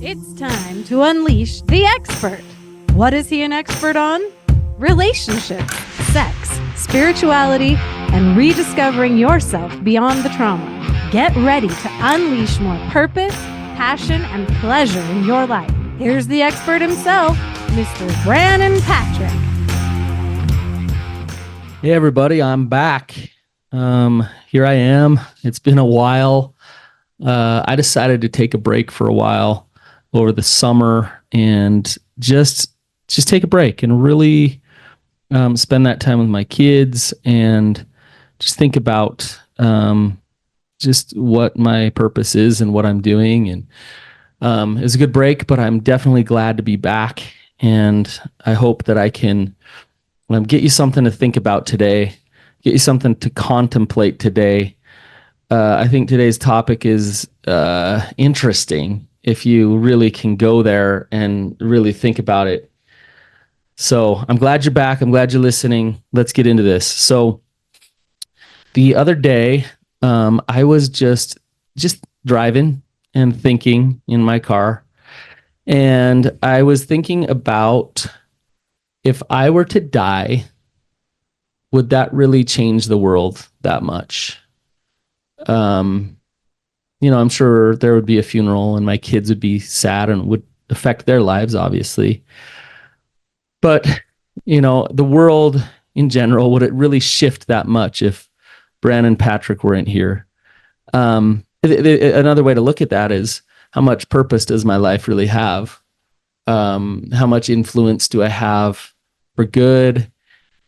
It's time to unleash the expert. What is he an expert on? Relationships, sex, spirituality, and rediscovering yourself beyond the trauma. Get ready to unleash more purpose, passion, and pleasure in your life. Here's the expert himself, Mr. Brannon Patrick. Hey everybody, I'm back. Here I am. It's been a while. I decided to take a break for a while over the summer and just take a break and really spend that time with my kids and just think about just what my purpose is and what I'm doing. And it was a good break, but I'm definitely glad to be back. And I hope that I can get you something to think about today, get you something to contemplate today. I think today's topic is interesting if you really can go there and really think about it. So I'm glad you're back. I'm glad you're listening. Let's get into this. So the other day, I was just driving and thinking in my car, and I was thinking about if I were to die, would that really change the world that much? I'm sure there would be a funeral and my kids would be sad and it would affect their lives, obviously. But, the world in general, would it really shift that much if Brannon and Patrick weren't here? Another way to look at that is, how much purpose does my life really have? How much influence do I have for good?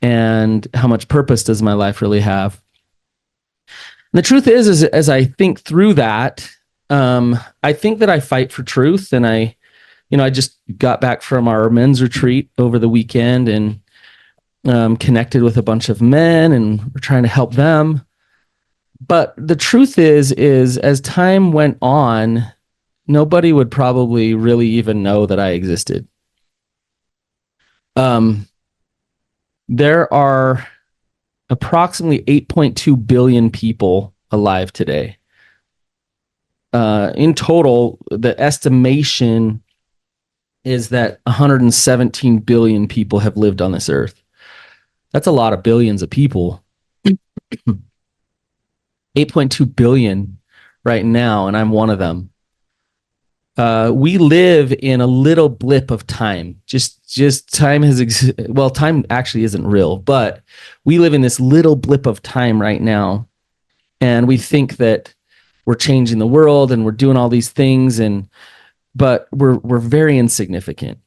And how much purpose does my life really have? And the truth is as I think through that, I think that I fight for truth. And I just got back from our men's retreat over the weekend and connected with a bunch of men, and we're trying to help them. But the truth is as time went on, nobody would probably really even know that I existed. There are approximately 8.2 billion people alive today. In total, the estimation is that 117 billion people have lived on this earth. That's a lot of billions of people. 8.2 billion right now, and I'm one of them. We live in a little blip of time. Just time time actually isn't real, but we live in this little blip of time right now. And we think that we're changing the world and we're doing all these things, but we're very insignificant.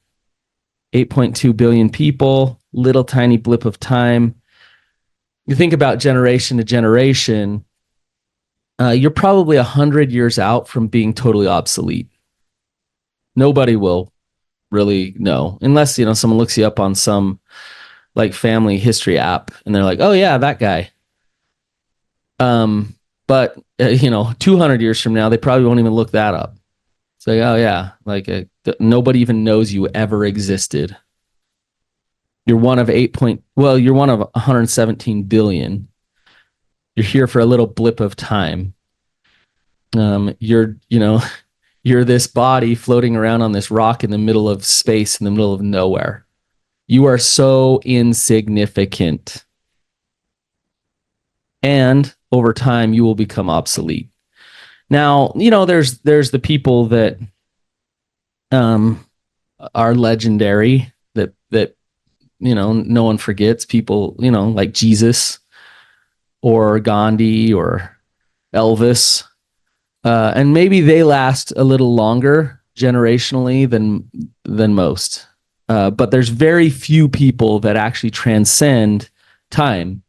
8.2 billion people, little tiny blip of time. You think about generation to generation, you're probably 100 years out from being totally obsolete. Nobody will really know, unless someone looks you up on some like family history app and they're like, oh yeah, that guy. But 200 years from now, they probably won't even look that up. It's like, oh yeah, nobody even knows you ever existed. You're one of you're one of 117 billion. You're here for a little blip of time. You're this body floating around on this rock in the middle of space, in the middle of nowhere. You are so insignificant. And over time, you will become obsolete. Now, there's the people that are legendary that no one forgets. People, like Jesus or Gandhi or Elvis. And maybe they last a little longer generationally than most. But there's very few people that actually transcend time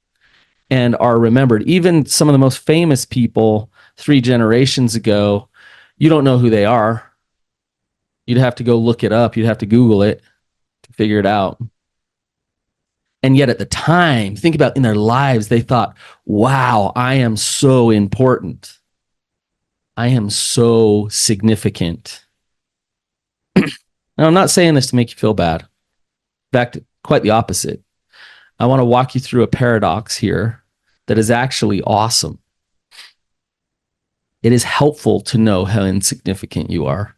and are remembered. Even some of the most famous people 3 generations ago, you don't know who they are. You'd have to go look it up. You'd have to Google it to figure it out. And yet at the time, think about in their lives, they thought, wow, I am so important. I am so significant. Now, I'm not saying this to make you feel bad. In fact, quite the opposite. I want to walk you through a paradox here that is actually awesome. It is helpful to know how insignificant you are.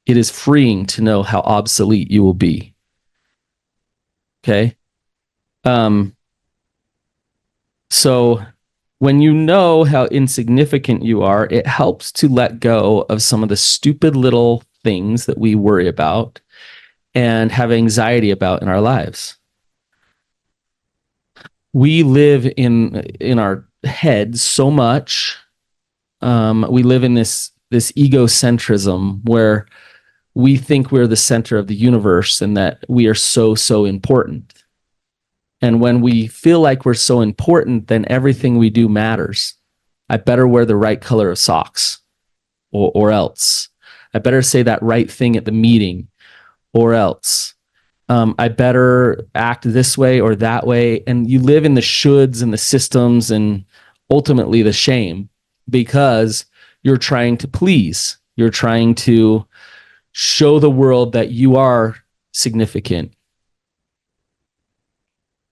it is freeing to know how obsolete you will be. Okay. So when you know how insignificant you are, it helps to let go of some of the stupid little things that we worry about and have anxiety about in our lives. We live in our heads so much. We live in this egocentrism where we think we're the center of the universe and that we are so important. And when we feel like we're so important, then everything we do matters. I better wear the right color of socks, or else. I better say that right thing at the meeting, or else. I better act this way or that way. And you live in the shoulds and the systems and ultimately the shame because you're trying to please. You're trying to show the world that you are significant,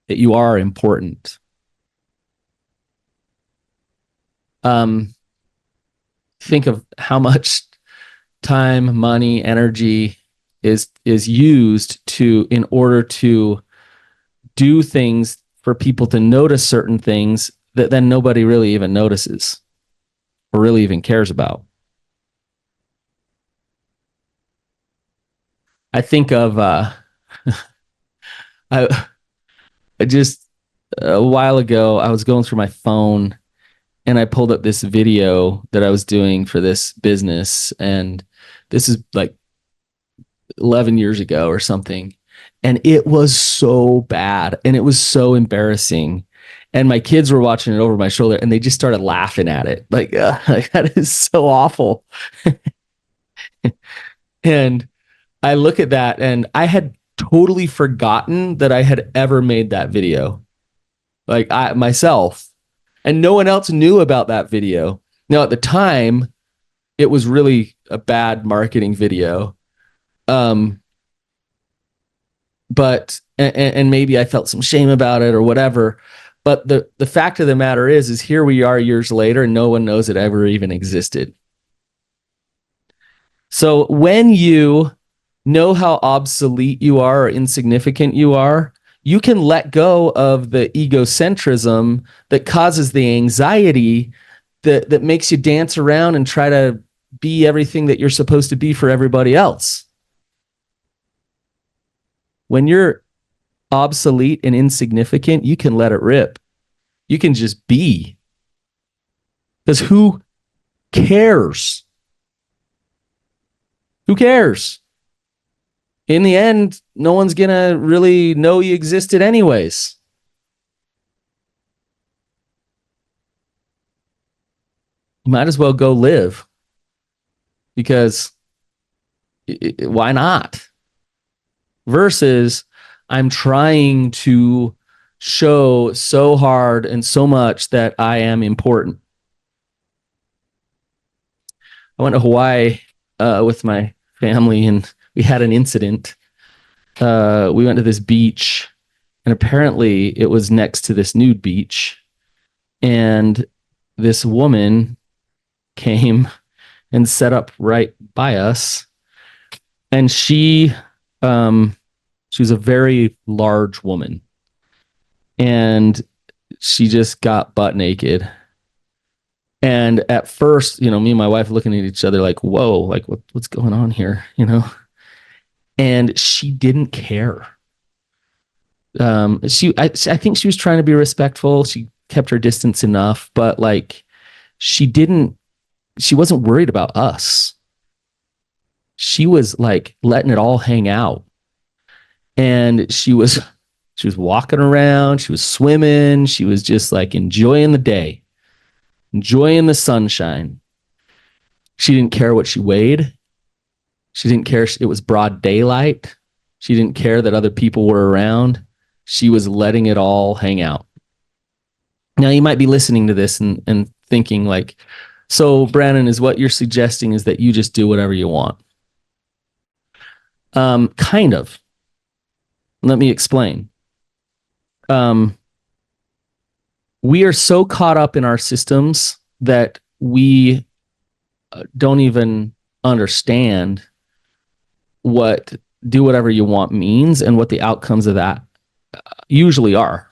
that you are important. Think of how much time, money, energy is used in order to do things for people to notice certain things that then nobody really even notices or really even cares about. I think of I just a while ago I was going through my phone and I pulled up this video that I was doing for this business, and this is like 11 years ago or something, and it was so bad and it was so embarrassing, and my kids were watching it over my shoulder and they just started laughing at it like that is so awful. And I look at that and I had totally forgotten that I had ever made that video, like I myself, and no one else knew about that video. Now at the time it was really a bad marketing video. But and maybe I felt some shame about it or whatever. But the fact of the matter is here we are years later and no one knows it ever even existed. So when you know how obsolete you are or insignificant you are, you can let go of the egocentrism that causes the anxiety that makes you dance around and try to be everything that you're supposed to be for everybody else. When you're obsolete and insignificant, you can let it rip. You can just be. Because who cares? Who cares? In the end, no one's going to really know you existed anyways. You might as well go live. Because why not? Versus I'm trying to show so hard and so much that I am important. I went to Hawaii with my family and we had an incident. We went to this beach and apparently it was next to this nude beach. And this woman came and set up right by us. And she was a very large woman. And she just got butt naked. And at first, me and my wife looking at each other like, whoa, like what's going on here, And she didn't care. I think she was trying to be respectful. She kept her distance enough, but like she wasn't worried about us. She was like letting it all hang out. And she was walking around, she was swimming, she was just like enjoying the day, enjoying the sunshine. She didn't care what she weighed. She didn't care it was broad daylight. She didn't care that other people were around. She was letting it all hang out. Now you might be listening to this and thinking like, so Brannon, is what you're suggesting is that you just do whatever you want? Kind of. Let me explain. We are so caught up in our systems that we don't even understand what do whatever you want means and what the outcomes of that usually are.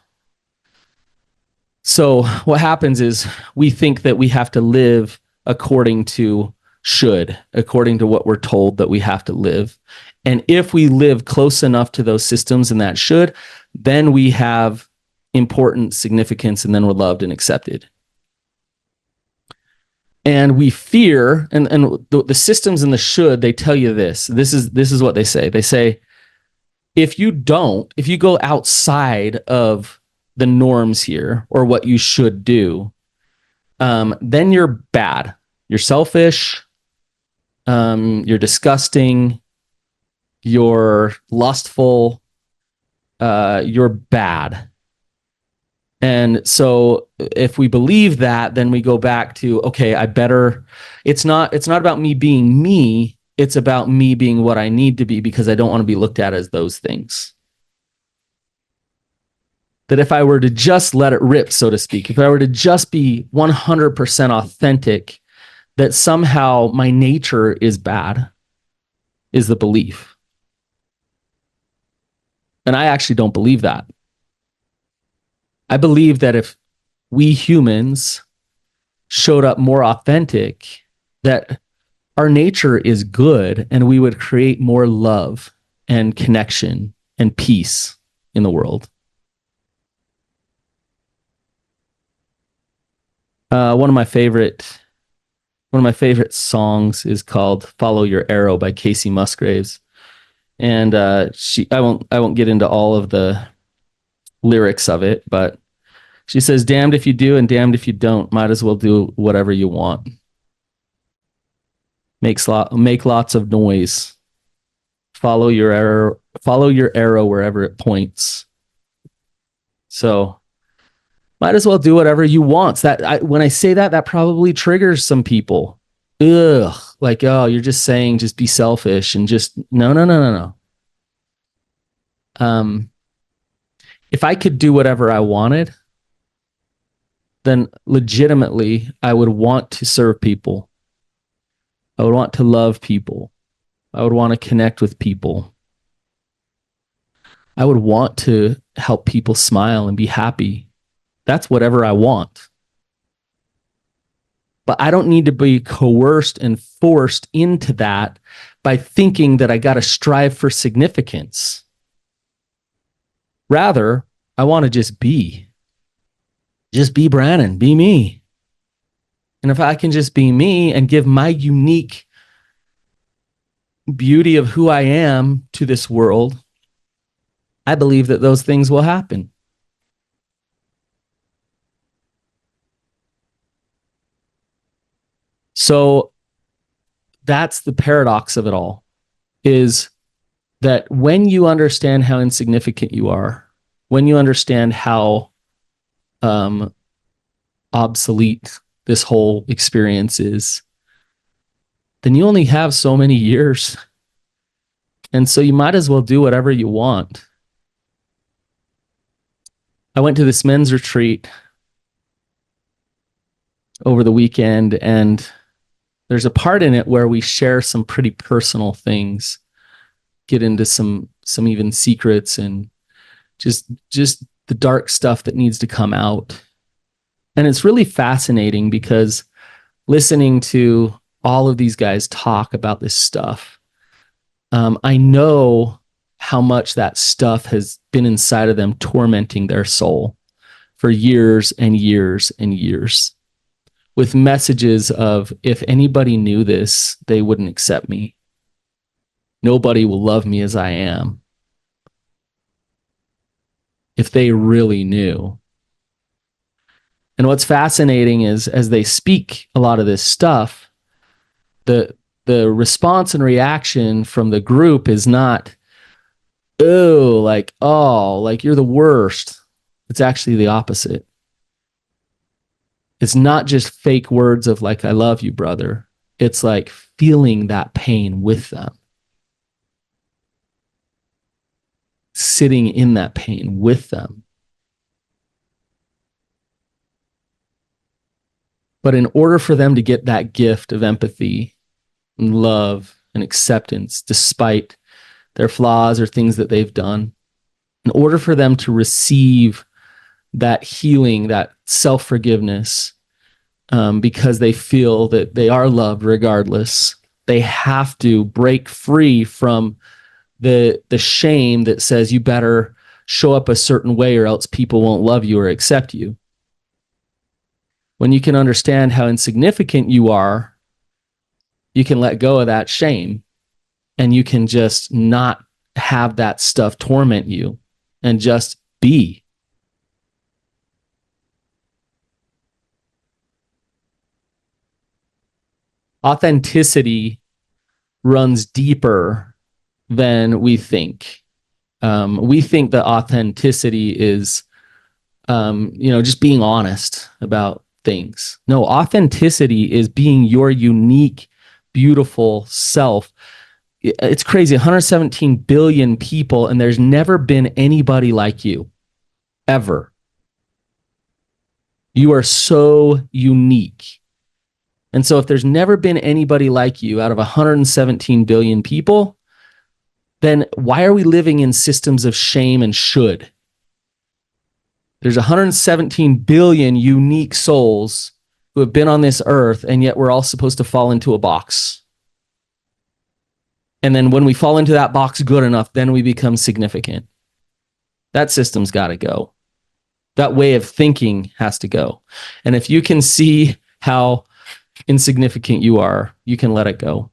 So what happens is we think that we have to live according to according to what we're told that we have to live. And if we live close enough to those systems and that should, then we have important significance and then we're loved and accepted. And we fear, and the systems and the should, they tell you this. This is what they say. They say, if you go outside of the norms here or what you should do, then you're bad. You're selfish. You're disgusting. You're lustful. You're bad. And so if we believe that, then we go back to, okay, it's not about me being me. It's about me being what I need to be because I don't want to be looked at as those things. That if I were to just let it rip, so to speak, if I were to just be 100% authentic, that somehow my nature is bad, is the belief. And I actually don't believe that. I believe that if we humans showed up more authentic, that our nature is good and we would create more love and connection and peace in the world. One of my favorite songs is called "Follow Your Arrow" by Kacey Musgraves, and I won't get into all of the lyrics of it, but she says, "Damned if you do and damned if you don't. Might as well do whatever you want. Make lots of noise. Follow your arrow wherever it points." So might as well do whatever you want. When I say that, that probably triggers some people. Ugh, like, oh, you're just saying just be selfish and just no. If I could do whatever I wanted, then legitimately I would want to serve people. I would want to love people. I would want to connect with people. I would want to help people smile and be happy. That's whatever I want. But I don't need to be coerced and forced into that by thinking that I got to strive for significance. Rather, I want to just be. Just be Brannon, be me. And if I can just be me and give my unique beauty of who I am to this world, I believe that those things will happen. So that's the paradox of it all, is that when you understand how insignificant you are, when you understand how obsolete this whole experience is, then you only have so many years. And so you might as well do whatever you want. I went to this men's retreat over the weekend, and there's a part in it where we share some pretty personal things, get into some even secrets and just the dark stuff that needs to come out. And it's really fascinating because listening to all of these guys talk about this stuff, I know how much that stuff has been inside of them, tormenting their soul for years and years and years, with messages of, if anybody knew this, they wouldn't accept me. Nobody will love me as I am. If they really knew. And what's fascinating is, as they speak a lot of this stuff, the response and reaction from the group is not, oh, like you're the worst. It's actually the opposite. It's not just fake words of like, I love you, brother. It's like feeling that pain with them. Sitting in that pain with them. But in order for them to get that gift of empathy and love and acceptance, despite their flaws or things that they've done. In order for them to receive that healing, that self-forgiveness, because they feel that they are loved regardless, they have to break free from the shame that says you better show up a certain way or else people won't love you or accept you. When you can understand how insignificant you are, you can let go of that shame and you can just not have that stuff torment you and just be. Authenticity runs deeper than we think. We think that authenticity is, just being honest about things. No, authenticity is being your unique, beautiful self. It's crazy. 117 billion people, and there's never been anybody like you, ever. You are so unique. And so if there's never been anybody like you out of 117 billion people, then why are we living in systems of shame and should? There's 117 billion unique souls who have been on this earth, and yet we're all supposed to fall into a box. And then when we fall into that box good enough, then we become significant. That system's got to go. That way of thinking has to go. And if you can see how insignificant you are, you can let it go.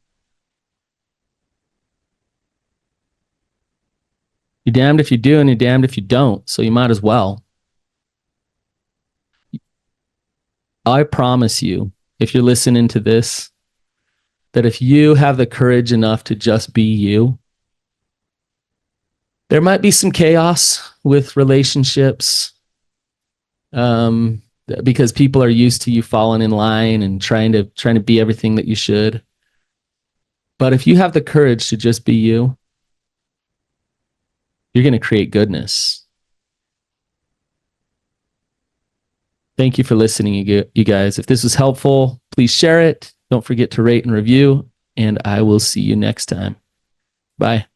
You're damned if you do and you're damned if you don't, so you might as well. I promise you, if you're listening to this, that if you have the courage enough to just be you, there might be some chaos with relationships, because people are used to you falling in line and trying to be everything that you should. But if you have the courage to just be you, you're going to create goodness. Thank you for listening, you guys. If this was helpful, please share it. Don't forget to rate and review, and I will see you next time. Bye.